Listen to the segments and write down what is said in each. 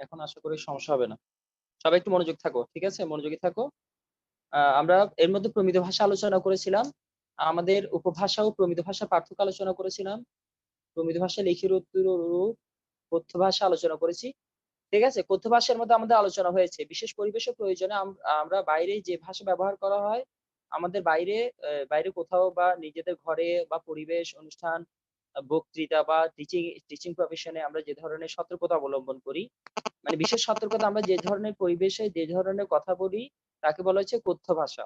এখন আশা করি সমস্যা হবে না। সবাই একটু মনোযোগ থাকো। ঠিক আছে? মনোযোগী থাকো। আমরা এর মধ্যে প্রমিত ভাষা আলোচনা করেছিলাম। আমাদের উপভাষা ও প্রমিত ভাষার পার্থক্য আলোচনা করেছিলাম। প্রমিত ভাষা লিখিত রূপ, কথ্য ভাষা আলোচনা করেছি। ঠিক আছে? কথ্য ভাষার মধ্যে আমাদের আলোচনা হয়েছে। বিশেষ পরিবেশের প্রয়োজনে আমরা বাইরে যে ভাষা ব্যবহার করা হয়, আমাদের বাইরে কোথাও বা নিজেদের ঘরে বা পরিবেশ, অনুষ্ঠান, বক্তৃতা বা টিচিং প্রফেশন এ আমরা যে ধরনের সতর্কতা অবলম্বন করি, মানে বিশেষ সতর্কতা আমরা যে ধরনের পরিবেশে যে ধরনের কথা বলি, তাকে বলা হচ্ছে কথ্য ভাষা।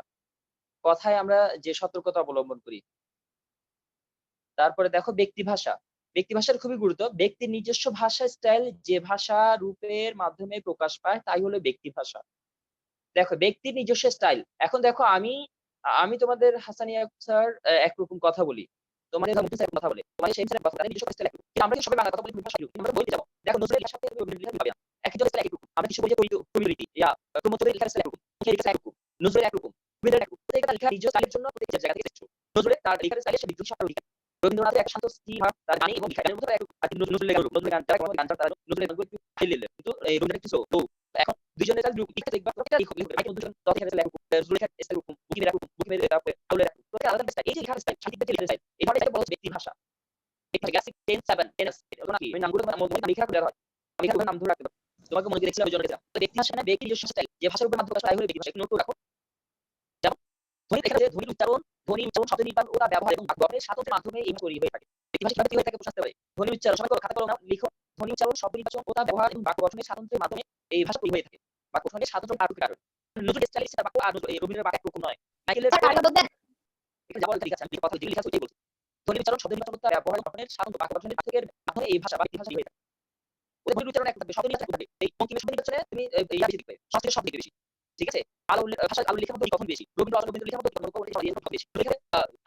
কথায় আমরা যে সতর্কতা অবলম্বন করি। তারপরে দেখো ব্যক্তি ভাষা। ব্যক্তি ভাষার খুবই গুরুত্ব। ব্যক্তির নিজস্ব ভাষা স্টাইল যে ভাষা রূপের মাধ্যমে প্রকাশ পায় তাই হলো ব্যক্তি ভাষা। দেখো ব্যক্তির নিজস্ব স্টাইল। এখন দেখো আমি তোমাদের হাসানিয়া স্যার একরকম কথা বলি। তোমাদের মুফতি স্যার কথা বলে। তোমাদের সেই স্যার কথা তাদের নিজস্ব স্টাইল একরকম। কিন্তু আমরা কিন্তু সবাই বাংলা কথা বলি ভাষা একরকম। আমরা বলতে যাবো। দেখো নজরুলের লেখার সাথে রবীন্দ্রনাথ লেখা মিলাবে না। একেকজনের স্টাইল একরকম। আমরা কিছু বলি যে কমিউনিটি প্রমোদের লেখার স্টাইল একরকম। মুখের লেখার স্টাইল একরকম। নজরুলের একরকম। রবীন্দ্রনাথ একরকম। প্রত্যেকটা লেখা নিজস্ব স্টাইলের জন্য প্রত্যেক জায়গা থেকে এসেছে। নজরুলের তার লেখার স্টাইলে সে বিদ্রোহী সাহিত্য লিখেন। রবীন্দ্রনাথের একটা শান্ত স্থির ভাব তার বাণী এবং লেখার মধ্যে একরকম। আর নজরুলের গান যারা গান তারা নজরুলের গানগুলো একটু হাইলে কিন্তু এই রবীন্দ্রনাথ একটু স্লো। এখন দুইজনের স্টাইল লিখতে দেখবা প্রত্যেকটা লেখক দুজন দশ এখানে একরকম জুলেখার স্টাইল একরকম বুকিমের একরকম বুকিমের তারপরে আউলের একরকম প্রত্যেকটা আলাদা স্টাইল। এই যে লেখার স্টাইল সাহিত্যিকদের লেখার স্টাইল এই ধরনের স্টাইল বলা হচ্ছে ব্যক্তি ভাষা। ক্লাসিক 10 7 NS এগুলো কি আমি নামগুলো আমি লেখা করে হয় আমি এখানে নাম ধরে রাখতে পারি তোমাকে মনে রেখেছিলাম ওই জন্য রেখেছিলাম তো ব্যক্তি ভাষা না ব্যক্তি নিজস্ব স্টাইল যে ভাষার উপর মাধ্যমে তাই হলো ব্যক্তি ভাষা একটু নোট করে রাখো যেমন ধ্বনি এখানে যে ধ্বনি উচ্চারণ শব্দ নির্মাণ ও তার ব্যবহার এবং বাক্য গঠনের সাধনের মাধ্যমে এই তৈরি হয়ে থাকে ব্যক্তি ভাষা কিভাবে তৈরি হয়ে থাকে বুঝতে পারে ধ্বনি উচ্চারণ সবাই খাতা কলম লিখো ধ্বনি উচ্চারণ শব্দ নির্বাচন ও তার ব্যবহার এবং বাক্য গঠনের সাধনের মাধ্যমে এই ভাষা তৈরি হয়ে থাকে বাক্য গঠনের সাধন কারণ কারণ নতুন স্টাইল সেটা বাক্য আর রবীন্দ্রনাথের বাক্য একরকম নয় মাইকেলের এখানে যা বলতে ঠিক আছে আমি কথা যেগুলো লেখা আছে ওইটাই বলছি ধ্বনি উচ্চারণ শব্দ নির্বাচন তার ব্যবহার গঠনের সাধন বাক্য গঠনের পার্থক্যের মাধ্যমে এই ভাষা বা ব্যক্তি ভাষা তৈরি হয়ে থাকে ওদের ধ্বনি উচ্চারণ এক থাকবে শব্দ নির্বাচন থাকবে এই বঙ্কিমের শব্দ নির্বাচনে তুমি ইয়া বেশি দেখবে সংস্কৃত শব্দ বেশি ঠিক আছে ভাষা আলো লেখার মধ্যে কখন বেশি রবীন্দ্র লেখার মধ্যে কখন বেশি লেখা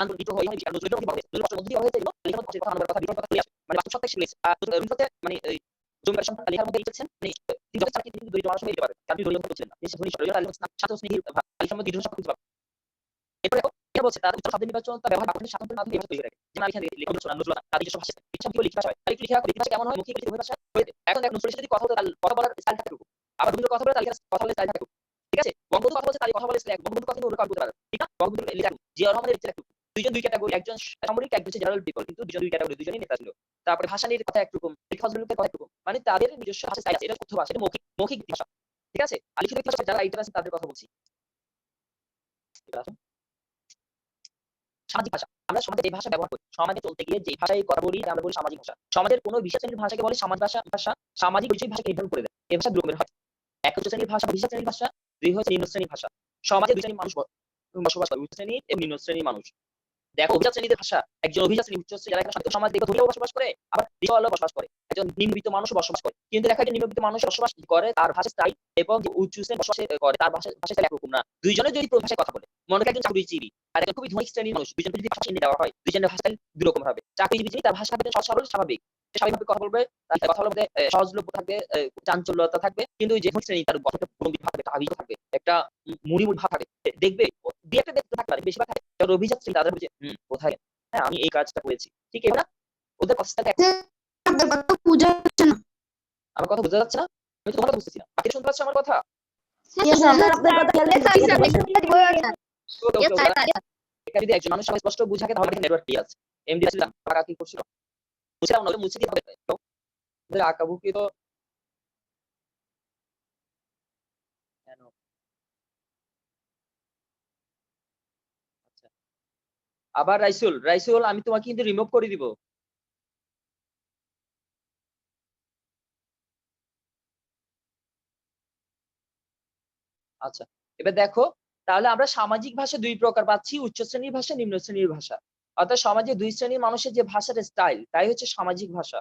আন্দোলন বিদ্রোহ হয় বেশি নজরুলের মধ্যে নজরুল মধ্যে হয়েছে এগুলো লেখার মধ্যে কথা কথা বিপদ কথা মানে বাস্তব সত্তায় শিখেছে রবীন্দ্রতে মানে জমিদার সন্তান লেখার মধ্যে লিখেছেন মানে তিনি যত চাকরি তিনি দরিদ্র মানুষ হয়ে যেতে পারে আপনি দরিদ্র করছিলেন না তিনি ধনী সরকার আলী ছাত্র স্নেহী আলী সম্মত বিদ্রোহ সব কিছু এরপরে এটা বলছে তার উচ্চারণ শব্দ নির্বাচন তার ব্যবহার বাক্যের সাধারণ মাধ্যমে এই ভাষা তৈরি হয়ে থাকে যেমন এখানে লিখে বলছো না নজরুল তার নিজস্ব ভাষা ইচ্ছা কি লিখা হয় তার একটু লিখা ভাষা কেমন হয় মুখে লিখিত ভাষা এখন দেখো নজরুলের যদি কথা বলতে কথা বলার স্টাইল থাকে আবার রবীন্দ্র কথা বলে তার কথা বলে স্টাইল থাকে ঠিক আছে বঙ্গবন্ধু কথা বলছে তার কথা বলে স্টাইল বঙ্গবন্ধু কথা কিন্তু বলতে পারে ঠিক না বঙ্গবন্ধু লেখা জিয়া রহমানের স্টাইল দুইজন দুই ক্যাটাগরি একজন সামরিক একজন জেনারেল পিপল কিন্তু দুজন দুই ক্যাটাগরি দুজনই নেতা ছিল তারপরে ভাষা নিয়ে কথা একরকম ফজলুলের কথা একরকম মানে তাদের নিজস্ব ভাষা স্টাইল আছে এটা কথ্য ভাষা এটা মৌখিক ভাষা ঠিক আছে আর লিখিত ভাষা যারা রাইটার আছে তাদের কথা বলছি সামাজিক ভাষা আমরা সমাজে যে ভাষা ব্যবহার করি সমাজে চলতে গিয়ে যে ভাষায় কথা বলি আমরা বলি সামাজিক ভাষা সমাজের কোনো বিশেষ শ্রেণীর ভাষাকে বলে সমাজ ভাষা সামাজিক পরিচয় ভাষাকে নির্ধারণ করে দেয় এই ভাষা দুই রকমের হয় এক উচ্চ শ্রেণীর ভাষা বিশেষ শ্রেণীর ভাষা দুই হচ্ছে নিম্ন শ্রেণীর ভাষা সমাজে দুই শ্রেণীর মানুষ বসবাস করে উচ্চ শ্রেণীর এবং নিম্ন শ্রেণীর মানুষ দেখো অভিজাত শ্রেণীদের ভাষা একজন অভিজাত শ্রেণী উচ্চ শ্রেণী যারা এখানে সমাজ দেখো ধনীরাও বসবাস করে আবার রিক্সাওয়ালাও বসবাস করে একজন নিম্নবিত্ত মানুষও বসবাস করে কিন্তু দেখা যায় নিম্নবিত্ত মানুষ বসবাস করে তার ভাষা স্টাইল এবং উচ্চ শ্রেণী বসবাস করে তার ভাষা স্টাইল একরকম না দুইজনের যদি ভাষায় কথা বলে মনে করেন একজন চাকরিজীবী আর একজন খুবই ধনী শ্রেণীর মানুষ দুইজনকে যদি ভাষা এনে দেওয়া হয় দুইজনের ভাষা দুই রকম হবে চাকরিজীবী যিনি তার ভাষা হবে সরল স্বাভাবিক স্বাভাবিকভাবে কথা বলবে কথা বলতে সহজলভ্য থাকবে চাঞ্চল্যতা থাকবে কিন্তু যে শ্রেণী তার কথাটা গম্ভীর ভাব একটা আবিষ্ট থাকবে একটা মুড়ি ভাব থাকবে দেখবে দুই একটা দেখতে থাকবে বেশিরভাগ থাকে যারা অভিজাত শ্রেণী তাদের বুঝে কোথায় হ্যাঁ আমি এই কাজটা করেছি ঠিক এবার ওদের কথাটা আমার কথা বোঝা যাচ্ছে না আমি তোমার কথা বুঝতেছি না বাকি শুনতে পাচ্ছ আমার কথা এটা যদি একজন মানুষ স্পষ্ট বুঝাকে তাহলে নেটওয়ার্ক ঠিক আছে এমডি আসলাম টাকা কি করছিল মুছিলাম না মুছে দিতে হবে ওদের আঁকাবুকি তো কেন আচ্ছা আবার রাইসুল আমি তোমাকে কিন্তু রিমুভ করে দিব আচ্ছা এবার দেখো তাহলে আমরা সামাজিক ভাষা দুই প্রকার পাচ্ছি উচ্চ শ্রেণীর ভাষা নিম্ন শ্রেণীর ভাষা অর্থাৎ সমাজে দুই শ্রেণীর মানুষের যে ভাষার স্টাইল তাই হচ্ছে সামাজিক ভাষা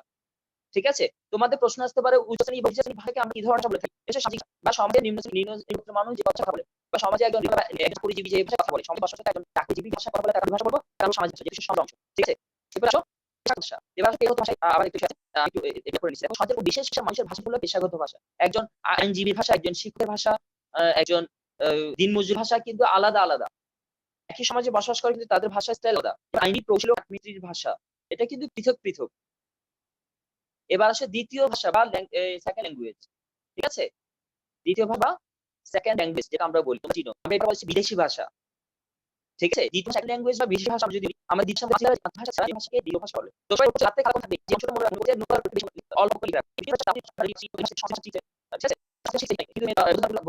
ঠিক আছে তোমাদের প্রশ্ন আসতে পারে উচ্চ শ্রেণী বা নিম্ন শ্রেণীর ভাষাকে আমরা কি ধরনের বলে থাকি এটা সামাজিক বা সমাজের নিম্ন মানুষ যে কথা বলে বা সমাজে একজন পরিজীবী যে ভাষা কথা বলে সমাজ ভাষার সাথে একজন চাকরিজীবী ভাষা কথা বলে তার ভাষা বলবো তার সমাজ ভাষা যেটা সমাজ অংশ ঠিক আছে এবার আসো ভাষা এবার এই হতো ভাষায় আবার একটু একটু এটা করে নিচ্ছি এখন সমাজের বিশেষ মানুষের ভাষা হলো পেশাগত ভাষা একজন আইনজীবীর ভাষা একজন শিক্ষকের ভাষা একজন দিনমজুর ভাষা কিন্তু আলাদা আলাদা একই সমাজে বসবাস করে কিন্তু তাদের ভাষা স্টাইল আলাদা আইনি কৌশল কূটনীতির ভাষা এটা কিন্তু পৃথক পৃথক এবার আসে দ্বিতীয় ভাষা বা সেকেন্ড ল্যাঙ্গুয়েজ ঠিক আছে? দ্বিতীয় ভাষা সেকেন্ড ল্যাঙ্গুয়েজ যেটা আমরা বলি, তোমরা চিনো। আমরা এটা বলছি বিদেশি ভাষা। ঠিক আছে? দ্বিতীয় সেকেন্ড ল্যাঙ্গুয়েজ বা বিদেশি ভাষা আমরা যদি আমরা দ্বিতীয় ভাষা ছাড়া ভাষাকে দ্বিতীয় ভাষা বলে। তো সবাই রাতে কারো থাকবে যে অংশটা মনে রাখবে যে অল্প করে লিখবে। দ্বিতীয় ভাষা আপনি ভাষা শিখছে। ঠিক আছে? ভাষা শিখছে কিন্তু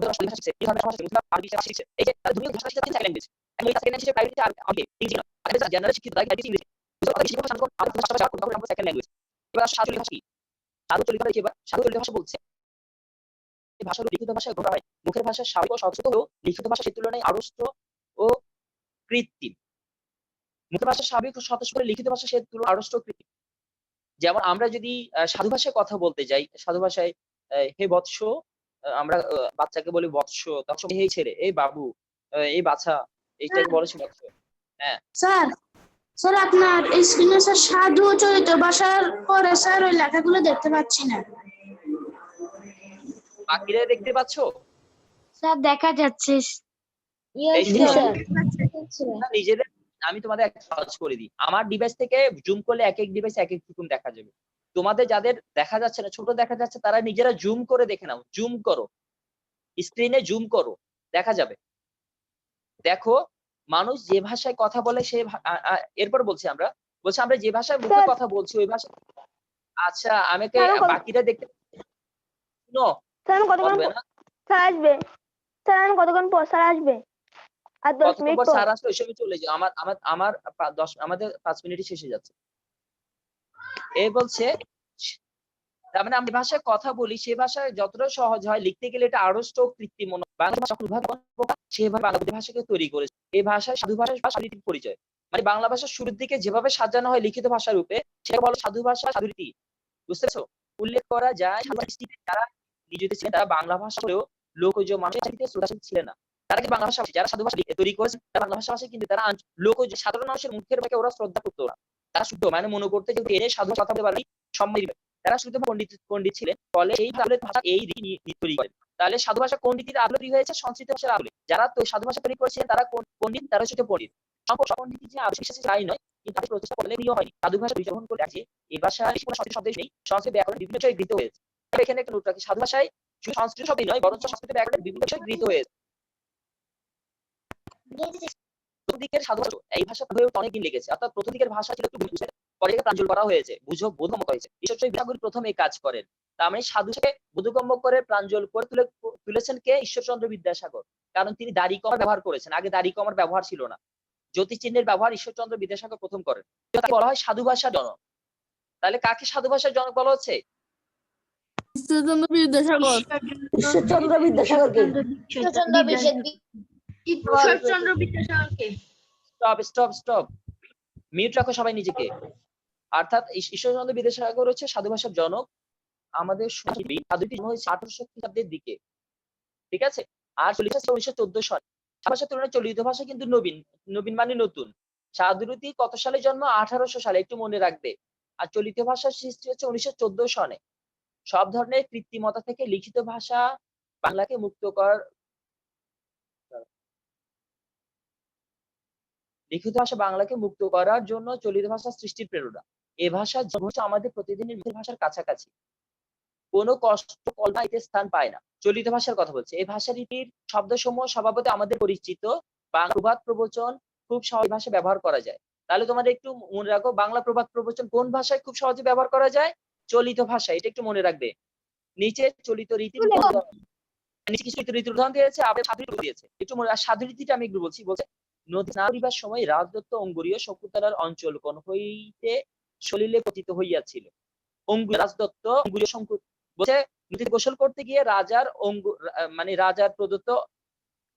ভাষা শিখছে। এই ধরনের ভাষা শিখছে। আরবি ভাষা শিখছে। এই যে দুনিয়া ভাষা শিখছে সেকেন্ড ল্যাঙ্গুয়েজ। এবং এই সেকেন্ড ল্যাঙ্গুয়েজের প্রায়োরিটি আগে ইংরেজি না। আমাদের জেনারেল শিক্ষিত তাই ইংরেজি। বুঝতে পারছো? বেশি ভাষা আমরা আরবি ভাষা তখন আমরা সেকেন্ড ল্যাঙ্গুয়েজ। এবার সাধুলিক ভাষা কি? সাধুলিক ভাষা কি? সাধুলিক ভাষা বলছে এই ভাষার লিখিত ভাষায় গড়া হয়। মুখের ভাষা স্বাভাবিক ও স্বচ্ছন্দ হলেও লিখিত ভাষা সে তুলনায় আড়ষ্ট ও কৃত্রিম। মুখের ভাষা স্বাভাবিক ও স্বচ্ছ করে লিখিত ভাষা সে তুলনায় আড়ষ্ট ও কৃত্রিম। যেমন আমরা যদি সাধু ভাষায় কথা বলতে যাই, সাধু ভাষায় হে বৎস, আমরা বাচ্চাকে বলি বৎস, তখন হে ছেলে, এই বাবু, এই বাছা, এইটাকে বলে বৎস। হ্যাঁ। স্যার স্যার আপনার স্ক্রিনে স্যার সাধু চরিত্র ভাষার পরে স্যার ওই লেখাগুলো দেখতে পাচ্ছি না। বাকিরা দেখতে পাচ্ছ? স্যার দেখা যাচ্ছে। নিজেদের আমি তোমাদের একটা সহজ করে দিই। আমার ডিভাইস থেকে জুম করলে এক এক ডিভাইস এক এক রকম দেখা যাবে। তোমাদের যাদের দেখা যাচ্ছে না, ছোট দেখা যাচ্ছে, তারা নিজেরা জুম করে দেখে নাও। জুম করো, স্ক্রিনে জুম করো, দেখা যাবে। দেখো মানুষ যে ভাষায় কথা বলে সে এরপর বলছি আমরা যে ভাষায় মুখে কথা বলছি ওই ভাষা। আচ্ছা আমাকে বাকিরা দেখতে শুনো। স্যার কতক্ষণ স্যার আসবে? স্যার কতক্ষণ পর স্যার আসবে? আর 10 মিনিট পর স্যার আসলে ওই সময় চলে যাও। আমার 10 আমাদের 5 মিনিটই শেষে যাচ্ছে। এই বলছে তার মানে আমি ভাষায় কথা বলি সে ভাষায় যতটা সহজ হয় লিখতে গেলে এটা আড়ষ্ট কৃত্রিম মনে হয়। বাংলা ভাষা সেভাবে বাংলা ভাষাকে তৈরি করেছে। এই ভাষায় সাধু ভাষার সাধুরীতির পরিচয়। মানে বাংলা ভাষার শুরুর দিকে যেভাবে সাজানো হয় লিখিত ভাষা রূপে সেটা বলে সাধু ভাষা সাধুরীতি। বুঝতে পেরেছো? উল্লেখ করা যায় যারা নিজেদের ছিলেন তারা বাংলা ভাষা হলেও লোকজ মানুষের চাইতে শ্রদ্ধাশীল ছিলেন না। তারা কি বাংলা ভাষা যারা সাধু ভাষা তৈরি করেছেন তারা বাংলা ভাষা কিন্তু তারা লোকজ সাধারণ মানুষের মুখের ভাষাকে ওরা শ্রদ্ধা করতো না। তারা শুদ্ধ মানে মনে করতে যে এনে সাধু কথা বলতে পারবি সম্মান দিবে। তারা শুদ্ধ পণ্ডিত ছিলেন ফলে এই ভাষা এই রীতি তৈরি করেন। তাহলে সাধু ভাষা কোন রীতির আলো তৈরি হয়েছে? সংস্কৃত ভাষার আলো। যারা তো সাধু ভাষা তৈরি করেছিলেন তারা পণ্ডিত, তারা শুদ্ধ পণ্ডিত। পণ্ডিত যে আবিষ্কার তাই নয় কিন্তু তাদের প্রচেষ্টা করলে নিয়ে হয়নি। সাধু ভাষা গ্রহণ করে আছে এই ভাষার কোনো সংস্কৃত শব্দ নেই। সংস্কৃত ব্যাকরণ বিভিন্ন বিষয়ে গৃহীত হয়েছে। এখানে একটা নোট রাখি সাধু ভাষায় শুধু সংস্কৃত শব্দই নয় বরং সংস্কৃত ব্যাকরণের বিভিন্ন বিষয়ে গৃহীত হয়েছে। প্রথম দিকের সাধু ভাষা এই ভাষা হয়ে অনেকদিন লেগেছে। অর্থাৎ প্রথম দিকের ভাষা ছিল একটু বুঝে পরে প্রাঞ্জল করা হয়েছে। বোধগম্য হয়েছে। ঈশ্বরচন্দ্র বিদ্যাসাগর প্রথম এই কাজ করেন। তার মানে সাধুকে বোধগম্য করে প্রাঞ্জল করে তুলেছেন কে? ঈশ্বরচন্দ্র বিদ্যাসাগর। কারণ তিনি দাড়ি কমার ব্যবহার করেছেন। আগে দাড়ি কমার ব্যবহার ছিল না। জ্যোতিষ চিহ্নের ব্যবহার ঈশ্বরচন্দ্র বিদ্যাসাগর প্রথম করেন। তাকে বলা হয় সাধু ভাষার জনক। তাহলে কাকে সাধু ভাষার জনক বলা হচ্ছে? ঈশ্বরচন্দ্র বিদ্যাসাগর। ঈশ্বরচন্দ্র বিদ্যাসাগরকে। ঈশ্বরচন্দ্র বিদ্যাসাগরকে। স্টপ মিউট রাখো সবাই নিজেকে। অর্থাৎ ঈশ্বরচন্দ্র বিদ্যাসাগর হচ্ছে সাধু ভাষার জনক। আমাদের সাধুটি জন্ম হয়েছে 1800 খ্রিস্টাব্দের দিকে। ঠিক আছে? আর চলিত 1914 সালে। ভাষার তুলনায় চলিত ভাষা কিন্তু নবীন মানে নতুন। সাধুরীতি কত সালে জন্ম? 1800 সালে, একটু মনে রাখবে। আর চলিত ভাষার সৃষ্টি হচ্ছে 1914 সনে। সব ধরনের কৃত্রিমতা থেকে লিখিত ভাষা বাংলাকে মুক্ত করার লিখিত ভাষা বাংলাকে মুক্ত করার জন্য চলিত ভাষা সৃষ্টির প্রেরণা। এ ভাষা হচ্ছে আমাদের প্রতিদিনের লিখিত ভাষার কাছাকাছি। কোনো কষ্ট কল্পনা এতে স্থান পায় না। চলিত ভাষার কথা বলছে। এই ভাষা রীতির শব্দসমূহ স্বভাবতই আমাদের পরিচিত। বাংলা প্রবাদ প্রবচন খুব সহজ ভাষায় ব্যবহার করা যায়। তাহলে তোমাদের একটু মনে রাখো বাংলা প্রবাদ প্রবচন কোন ভাষায় খুব সহজে ব্যবহার করা যায়? চলিত ভাষায়। এটা একটু মনে রাখবে। নিচে চলিত রীতির নিচে কিছু রীতির উদাহরণ দিয়েছে, আবার সাধুরীতি দিয়েছে। একটু মনে সাধুরীতিটা আমি একটু বলছি। বলছে নদী স্নান করিবার সময় রাজদত্ত অঙ্গুরীয় শকুন্তলার অঞ্চল কোন হইতে সলিলে পতিত হইয়াছিল। রাজদত্ত অঙ্গুরীয় শঙ্কুর বলছে নদীতে গোসল করতে গিয়ে রাজার প্রদত্ত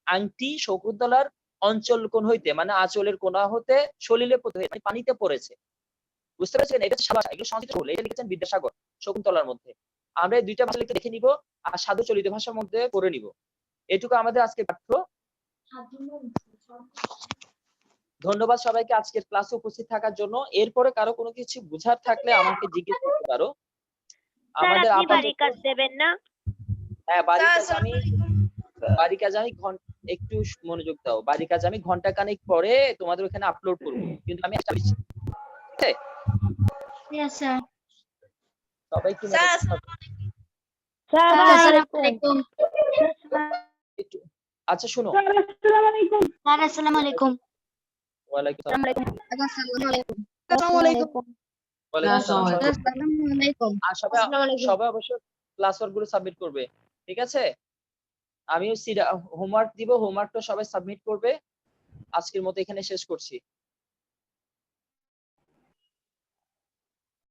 আংটি শকুন্তলার অঞ্চল কোন হইতে মানে আঁচলের কোনা হতে সলিলে পতিত হয়ে মানে পানিতে পড়েছে। বুঝতে পেরেছেন? এটা এগুলো সংস্কৃত বলে এটা লিখেছেন বিদ্যাসাগর শকুন্তলার মধ্যে। আমরা এই দুইটা ভাষা লিখে দেখে নিব আর সাধু চলিত ভাষার মধ্যে পড়ে নিব। এটুকু আমাদের আজকে পাঠ্য। ধন্যবাদ সবাইকে আজকের ক্লাসে উপস্থিত থাকার জন্য। এরপরে কারো কোনো কিছু বুঝার থাকলে আমাকে জিজ্ঞেস করতে পারো। আমাদের বাড়ির কাজ দেবেন না? হ্যাঁ বাড়ির কাজ আমি একটু মনোযোগ দাও। বাড়ির কাজ আমি ঘন্টা খানেক পরে তোমাদের ওখানে আপলোড করব। কিন্তু আমি একটা ঠিক আছে? সবাই কি আসসালামু একটু আচ্ছা শুনো, আসসালামু আলাইকুম। ওয়ালাইকুম আসসালাম। আসসালামু আলাইকুম। ওয়ালাইকুম আসসালাম। সবাই আসসালামু আলাইকুম। আর সবাই অবশ্যই ক্লাস ওয়ার্ক গুলো সাবমিট করবে, ঠিক আছে? আমিও হোমওয়ার্ক দিব, হোমওয়ার্কটা সবাই সাবমিট করবে। আজকের মতো এখানে শেষ করছি।